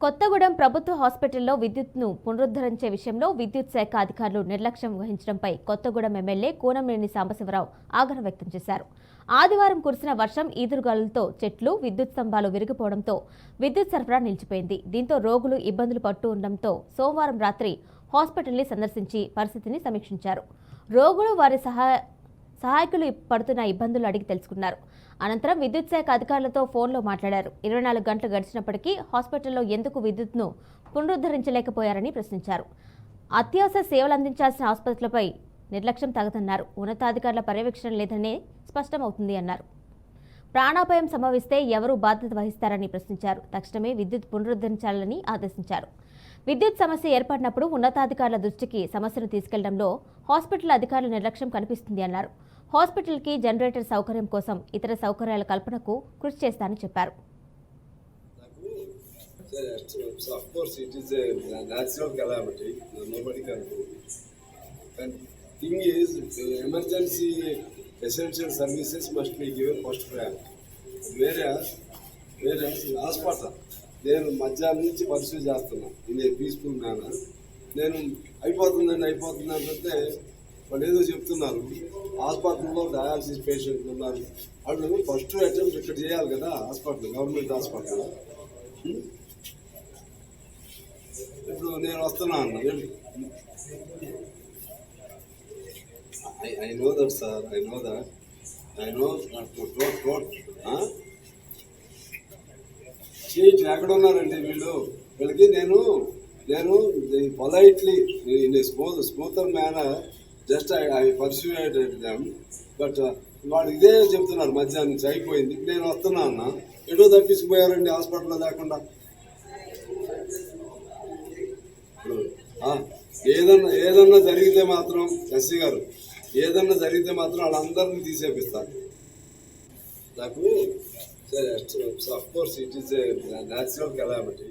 కొత్తగూడెం ప్రభుత్వ హాస్పిటల్లో విద్యుత్ను పునరుద్ధరించే విషయంలో విద్యుత్ శాఖ అధికారులు నిర్లక్ష్యం వహించడంపై కొత్తగూడెం ఎమ్మెల్యే కూనంనేని సాంబశివరావు ఆగ్రహం వ్యక్తం చేశారు. ఆదివారం కురిసిన వర్షం ఈదురుగాలులతో చెట్లు, విద్యుత్ స్తంభాలు విరిగిపోవడంతో విద్యుత్ సరఫరా నిలిచిపోయింది. దీంతో రోగులు ఇబ్బందులు పడుతూ ఉండడంతో సోమవారం రాత్రి హాస్పిటల్ని సందర్శించి పరిస్థితిని సమీక్షించారు. రోగులు వారి సహాయకులు పడుతున్న ఇబ్బందులు అడిగి తెలుసుకున్నారు. అనంతరం విద్యుత్ శాఖ అధికారులతో ఫోన్లో మాట్లాడారు. 24 గంటలు గడిచినప్పటికీ హాస్పిటల్లో ఎందుకు విద్యుత్ను పునరుద్ధరించలేకపోయారని ప్రశ్నించారు. అత్యవసర సేవలు అందించాల్సిన ఆసుపత్రులపై నిర్లక్ష్యం తగదన్నారు. ఉన్నతాధికారుల పర్యవేక్షణ లేదనే స్పష్టమవుతుంది అన్నారు. ప్రాణాపాయం సంభవిస్తే ఎవరు బాధ్యత వహిస్తారని ప్రశ్నించారు. తక్షణమే విద్యుత్ పునరుద్ధరించాలని ఆదేశించారు. విద్యుత్ సమస్య ఏర్పడినప్పుడు ఉన్నతాధికారుల దృష్టికి సమస్యను తీసుకెళ్లడంలో హాస్పిటల్ అధికారుల నిర్లక్ష్యం కనిపిస్తుంది అన్నారు. హాస్పిటల్కి జనరేటర్ సౌకర్యం కోసం ఇతర సౌకర్యాల కల్పనకు కృషి చేస్తానని చెప్పారు. నేను మధ్యాహ్నం నుంచి పరిశీలి చేస్తున్నాను ఇన్ ఏ పీస్ఫుల్ మేనర్. నేను అయిపోతుందంటే వాళ్ళు ఏదో చెప్తున్నారు. హాస్పిటల్లో డయాలసిస్ పేషెంట్లు ఉన్నారు. వాళ్ళు ఫస్ట్ అటెంప్ట్ ఇక్కడ చేయాలి కదా, హాస్పిటల్, గవర్నమెంట్ హాస్పిటల్. ఇప్పుడు నేను వస్తున్నా అన్న, I know that sir, I know seat ఎక్కడ ఉన్నారండి వీళ్ళకి నేను politely in smoother manner just I persuaded them. But వాడు ఇదే చెప్తున్నారు మధ్యాహ్నం నుంచి అయిపోయింది, నేను వస్తున్నా అన్న. ఎటో తప్పించుకుపోయారండి హాస్పిటల్లో లేకుండా. ఇప్పుడు ఏదన్నా జరిగితే మాత్రం ఎస్సీ గారు ఏదన్నా జరిగితే మాత్రం వాళ్ళందరినీ తీసేపిస్తారు. నాకు of course it is a natural calamity.